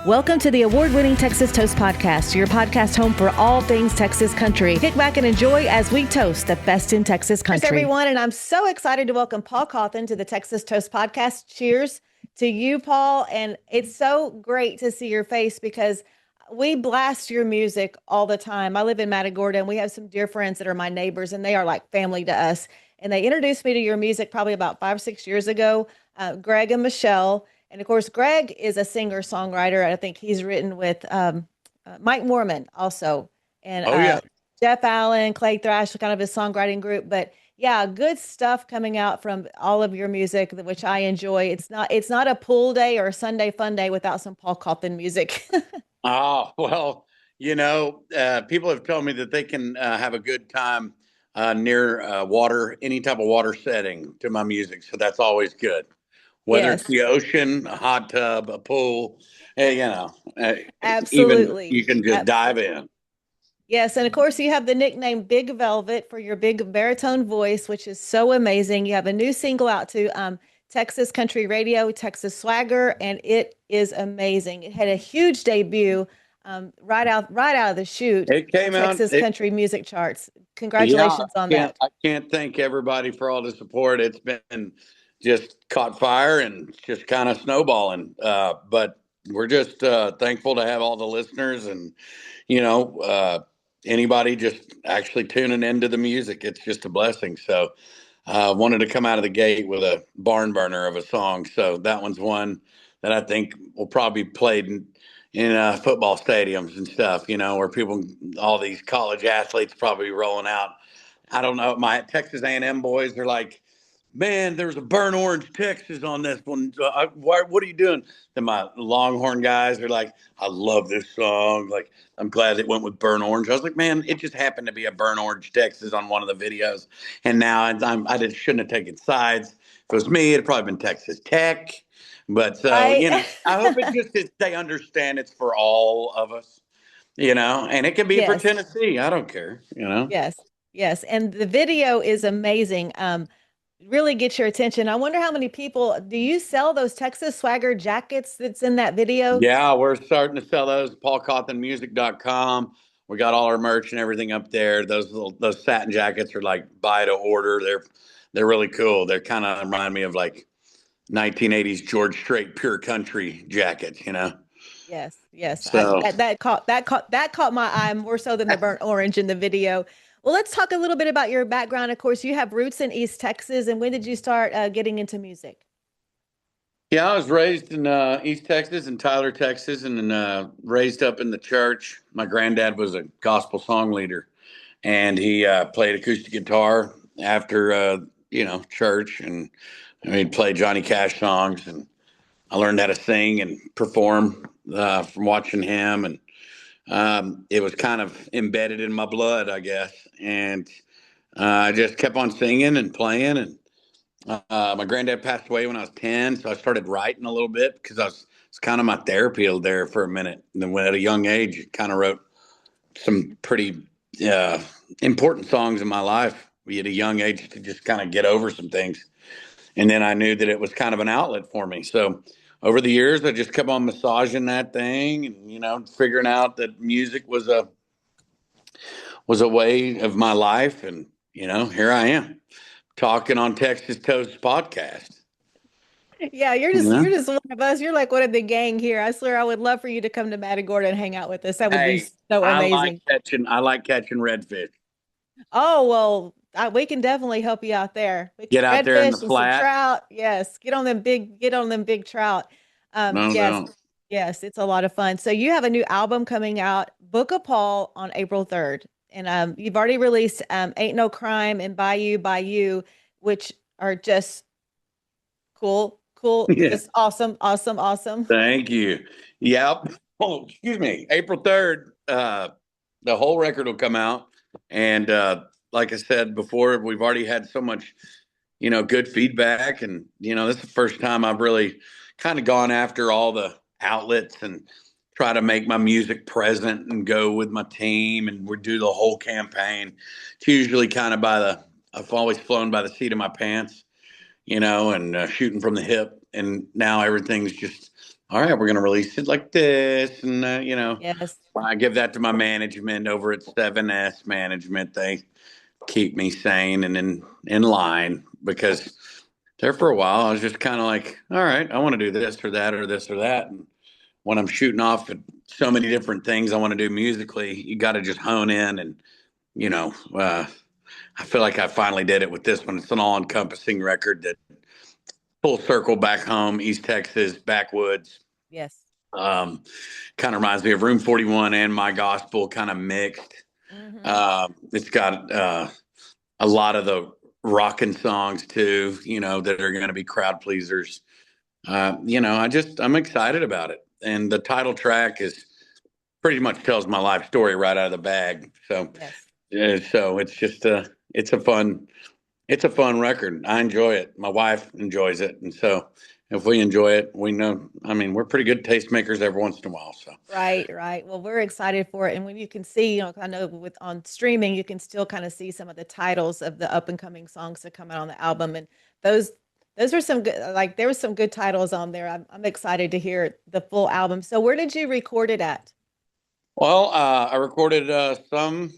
Welcome to the award-winning Texas Toast Podcast, your podcast home for all things Texas country. Kick back and enjoy as we toast the best in Texas country. Cheers, everyone, and I'm so excited to welcome Paul Cauthen to the Texas Toast Podcast. Cheers to you, Paul, and it's so great to see your face because we blast your music all the time. I live in Matagorda, and we have some dear friends that are my neighbors, and they are like family to us. And they introduced me to your music probably about 5 or 6 years ago, Greg and Michelle. And of course, Greg is a singer-songwriter. I think he's written with Mike Mormon also. And Jeff Allen, Clay Thrash, kind of his songwriting group. But yeah, good stuff coming out from all of your music, which I enjoy. It's not a pool day or a Sunday fun day without some Paul Cauthen music. Oh, well, people have told me that they can have a good time near water, any type of water setting to my music. So that's always good. Whether it's the ocean, a hot tub, a pool, Absolutely. Even you can just dive in. Yes. And of course, you have the nickname Big Velvet for your big baritone voice, which is so amazing. You have a new single out to Texas Country Radio, Texas Swagger, and it is amazing. It had a huge debut right out of the chute. It came out Texas Country Music Charts. Congratulations on that. I can't thank everybody for all the support. It's been just caught fire and just kind of snowballing. But we're just thankful to have all the listeners and, anybody just actually tuning into the music. It's just a blessing. So wanted to come out of the gate with a barn burner of a song. So that one's one that I think will probably be played in football stadiums and stuff, where all these college athletes probably rolling out. I don't know. My Texas A&M boys are like, man, there's a burnt orange Texas on this one. What are you doing? Then my Longhorn guys are like, I love this song. Like, I'm glad it went with burnt orange. I was like, man, it just happened to be a burnt orange Texas on one of the videos. And now I shouldn't have taken sides. If it was me, it'd probably been Texas Tech. But I hope they understand it's for all of us, and it can be for Tennessee. I don't care, Yes. And the video is amazing. Really get your attention. I wonder how many people, do you sell those Texas Swagger jackets that's in that video? Yeah, we're starting to sell those. PaulCauthenMusic.com. We got all our merch and everything up there. Those satin jackets are like buy to order. They're really cool. They're kind of remind me of like 1980s George Strait pure country jackets, Yes. So that caught my eye more so than the burnt orange in the video. Well, let's talk a little bit about your background. Of course, you have roots in East Texas. And when did you start getting into music? Yeah, I was raised in East Texas and Tyler, Texas, and then raised up in the church. My granddad was a gospel song leader, and he played acoustic guitar after church, and he'd play Johnny Cash songs. And I learned how to sing and perform from watching him, and it was kind of embedded in my blood, I guess. And I just kept on singing and playing. And my granddad passed away when I was 10, so I started writing a little bit because it's kind of my therapy there for a minute. And then at a young age, I kind of wrote some pretty important songs in my life at a young age to just kind of get over some things. And then I knew that it was kind of an outlet for me. So over the years, I just kept on massaging that thing and, figuring out that music was a way of my life. And, here I am talking on Texas Toast Podcast. Yeah, you're just one of us. You're like one of the gang here. I swear I would love for you to come to Matagorda and hang out with us. That would be so amazing. I like catching redfish. Oh, well, we can definitely help you out there. Get out there in the flat. Trout. Yes. Get on them big trout. Yes, it's a lot of fun. So you have a new album coming out, Book of Paul, on April 3rd. And you've already released Ain't No Crime and By You, which are just cool. Yeah. Just awesome. Thank you. Yep. Oh, excuse me. April 3rd, the whole record will come out. And like I said before, we've already had so much, good feedback. And, this is the first time I've really kind of gone after all the outlets and try to make my music present and go with my team. And we do the whole campaign. It's usually kind of I've always flown by the seat of my pants, and shooting from the hip. And now everything's just all right, we're going to release it like this. And, Yes. I give that to my management over at 7S Management. They keep me sane and in line because there for a while, I was just kind of like, all right, I want to do this or that or this or that. And when I'm shooting off at so many different things I want to do musically, you got to just hone in. And, you know, I feel like I finally did it with this one. It's an all encompassing record that full circle back home, East Texas, backwoods. Yes. Kind of reminds me of Room 41 and My Gospel, kind of mixed. Mm-hmm. It's got a lot of the rocking songs too, that are going to be crowd pleasers. I'm excited about it. And the title track is pretty much tells my life story right out of the bag. So, Yes. so it's just it's a fun record. I enjoy it. My wife enjoys it. And so if we enjoy it, we know, I mean, we're pretty good tastemakers every once in a while. So, Right, right. Well, we're excited for it. And when you can see, I know with on streaming, you can still kind of see some of the titles of the up and coming songs that come out on the album. And those those are some good, like there was some good titles on there. I'm excited to hear the full album. So where did you record it at? well, I recorded some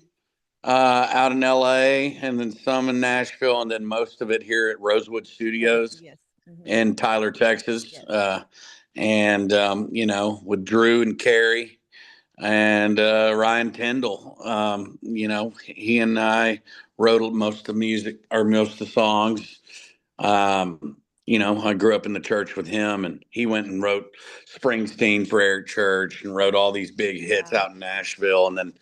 out in LA and then some in Nashville and then most of it here at Rosewood Studios Yes. Hmm. in Tyler, Texas. Yes. And, with Drew and Carrie and Ryan Tyndall. He and I wrote most of the music or most of the songs. I grew up in the church with him, and he went and wrote Springsteen for Eric Church and wrote all these big hits Wow. out in Nashville. And then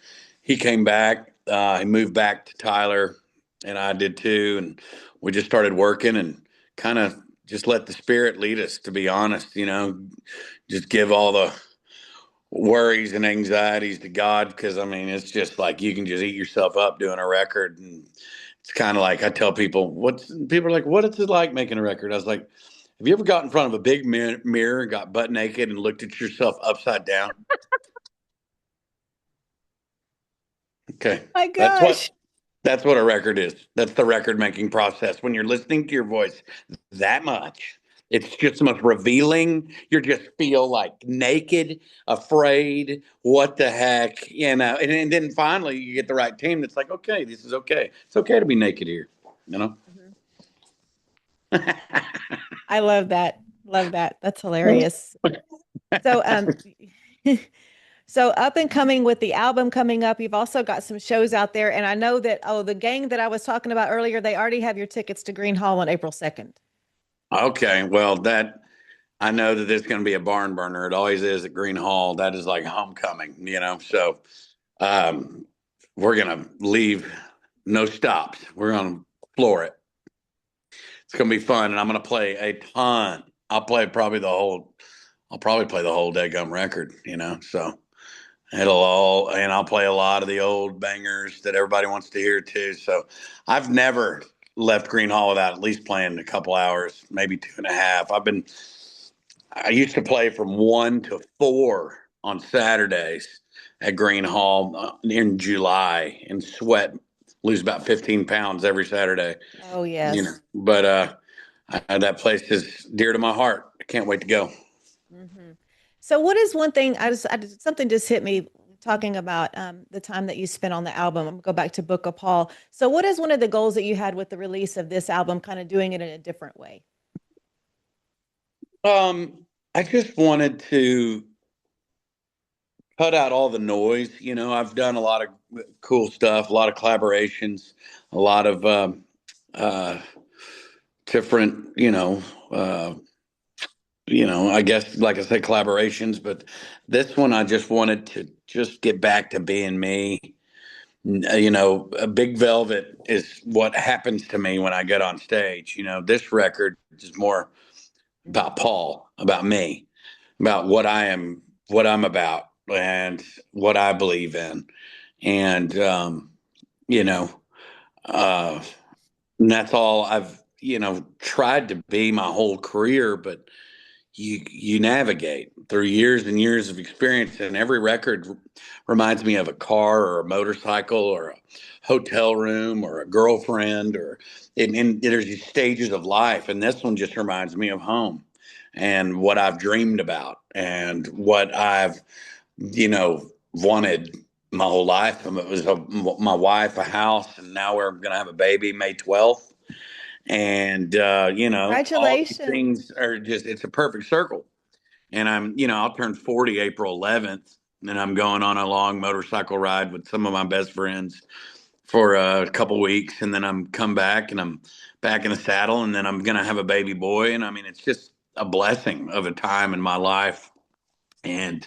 he came back. He moved back to Tyler, and I did too. And we just started working and kind of just let the spirit lead us. To be honest, just give all the worries and anxieties to God because I mean it's just like you can just eat yourself up doing a record and it's kind of like I tell people what's people are like what is it like making a record? I was like, have you ever got in front of a big mirror and got butt naked and looked at yourself upside down? Okay, My that's what gosh. that's what a record is. That's the record making process. When you're listening to your voice that much, it's just the most revealing. You just feel like naked, afraid. What the heck, And then finally, you get the right team that's like, okay, this is okay. It's okay to be naked here, you know. Mhm. I love that. Love that. That's hilarious. So, so up and coming with the album coming up, you've also got some shows out there. And I know that, the gang that I was talking about earlier, they already have your tickets to Gruene Hall on April 2nd. Okay, well, that I know that there's going to be a barn burner. It always is at Gruene Hall. That is like homecoming, So um, we're going to leave no stops. We're going to floor it. It's going to be fun, and I'm going to play a ton. I'll play probably the whole. I'll probably play the whole dead record, So and I'll play a lot of the old bangers that everybody wants to hear too. So I've never left Gruene Hall without at least playing a couple hours, maybe two and a half. I used to play from 1 to 4 on Saturdays at Gruene Hall in July and sweat, lose about 15 pounds every Saturday, Oh, yes. But that place is dear to my heart. I can't wait to go. Hmm. So, what is one thing something just hit me talking about the time that you spent on the album? I'm gonna go back to Book of Paul. So, what is one of the goals that you had with the release of this album, kind of doing it in a different way? I just wanted to cut out all the noise. I've done a lot of cool stuff, a lot of collaborations, a lot of uh, different, I guess, like I said, collaborations. But this one, I just wanted to just get back to being me. A Big Velvet is what happens to me when I get on stage. This record is more about Paul, about me, about what I'm about, and what I believe in, and you know, uh, and that's all I've tried to be my whole career. But you navigate through years and years of experience, and every record reminds me of a car or a motorcycle or a hotel room or a girlfriend and there's these stages of life, and this one just reminds me of home and what I've dreamed about and what I've, wanted my whole life. It was my wife, a house, and now we're going to have a baby May 12th. And, all these Congratulations. things are it's a perfect circle. And I'll turn 40 April 11th, and I'm going on a long motorcycle ride with some of my best friends for a couple weeks, and then I'm come back and I'm back in the saddle, and then I'm gonna have a baby boy, and I mean it's just a blessing of a time in my life, and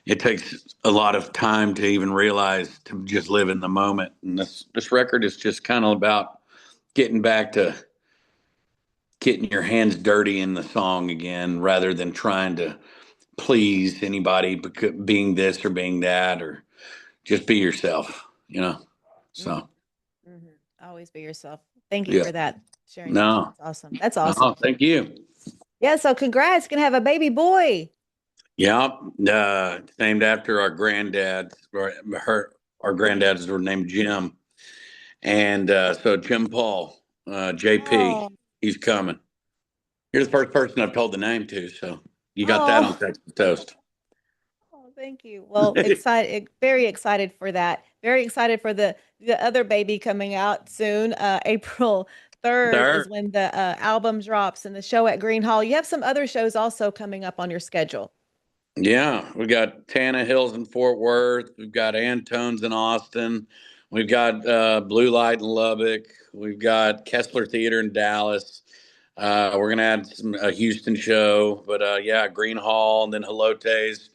it takes a lot of time to even realize to just live in the moment. And this record is just kind of about getting back to getting your hands dirty in the song again, rather than trying to please anybody, being this or being that, or just be yourself. So. Mm-hmm. Always be yourself. Thank you Yeah. for that. Sharing No. That's awesome. That's awesome. Oh, thank you. Yeah. So congrats. Gonna have a baby boy. Yeah. Named after our granddads. Our granddads were named Jim. And so Jim Paul, JP, Oh, he's coming. You're the first person I've told the name to. So you got that on oh, Texas Toast. oh, thank you. Well, very excited for that. Very excited for the other baby coming out soon. April 3rd is Third. when the album drops and the show at Gruene Hall. You have some other shows also coming up on your schedule. Yeah, we got Tana Hills in Fort Worth. We've got Antone's in Austin. We've got Blue Light in Lubbock. We've got Kessler Theater in Dallas. We're gonna add a Houston show, but yeah, Gruene Hall and then Helotes.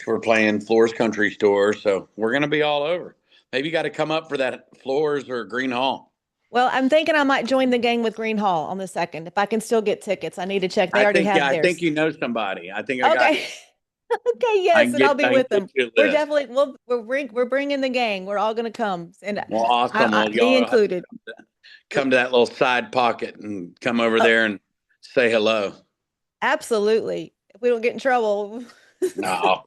We're playing Floors Country Store, so we're gonna be all over. Maybe you got to come up for that Floors or Gruene Hall. Well, I'm thinking I might join the gang with Gruene Hall on the 2nd. If I can still get tickets, I need to check. They already have I think theirs. you know somebody. I think I got Okay. you. Okay, yes, and I'll be I can with get them. you a We're list. definitely we're bringing the gang. We're all gonna come, and Well, awesome. Well, me y'all have included. to come to that little side pocket and come over Oh, there and say hello. absolutely. If we don't get in trouble. No,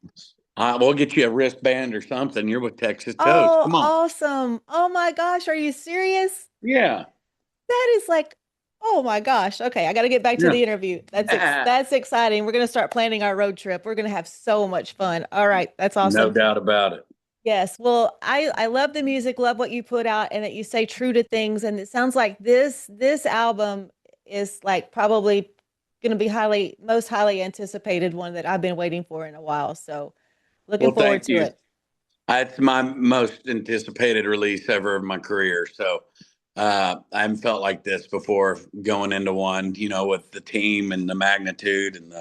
we'll get you a wristband or something. You're with Texas Toast. Oh, Come on. awesome. Oh my gosh, are you serious? Yeah. That is like, oh my gosh. Okay, I got to get back to the interview. Yeah. That's exciting. We're gonna start planning our road trip. We're gonna have so much fun. All right, that's No awesome. doubt about it. Yes. Well, I love the music, love what you put out and that you stay true to things. And it sounds like this album is like probably going to be most highly anticipated one that I've been waiting for in a while. So looking Well, forward thank to you. it. It's my most anticipated release ever of my career. So I haven't felt like this before going into one, with the team and the magnitude and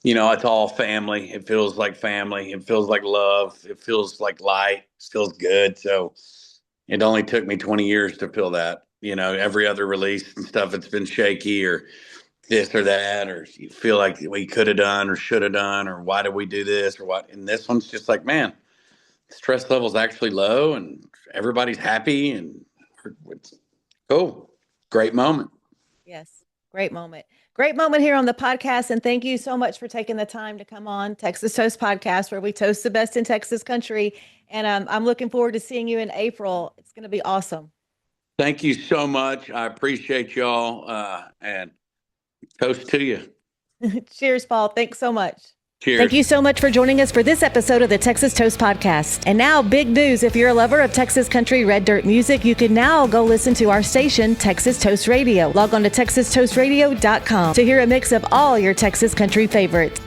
it's all family. It feels like family. It feels like love. It feels like light. It feels good. So it only took me 20 years to feel that. Every other release and stuff, it's been shaky or this or that, or you feel like we could have done or should have done, or why did we do this or what? And this one's just like, man, stress level's actually low and everybody's happy and it's cool. Great moment. Yes. Great moment. Great moment here on the podcast. And thank you so much for taking the time to come on Texas Toast Podcast, where we toast the best in Texas country. And I'm looking forward to seeing you in April. It's going to be awesome. Thank you so much. I appreciate y'all. And toast to you. Cheers, Paul. Thanks so much. Cheers. Thank you so much for joining us for this episode of the Texas Toast Podcast. And now, big news. If you're a lover of Texas country red dirt music, you can now go listen to our station, Texas Toast Radio. Log on to TexasToastRadio.com to hear a mix of all your Texas country favorites.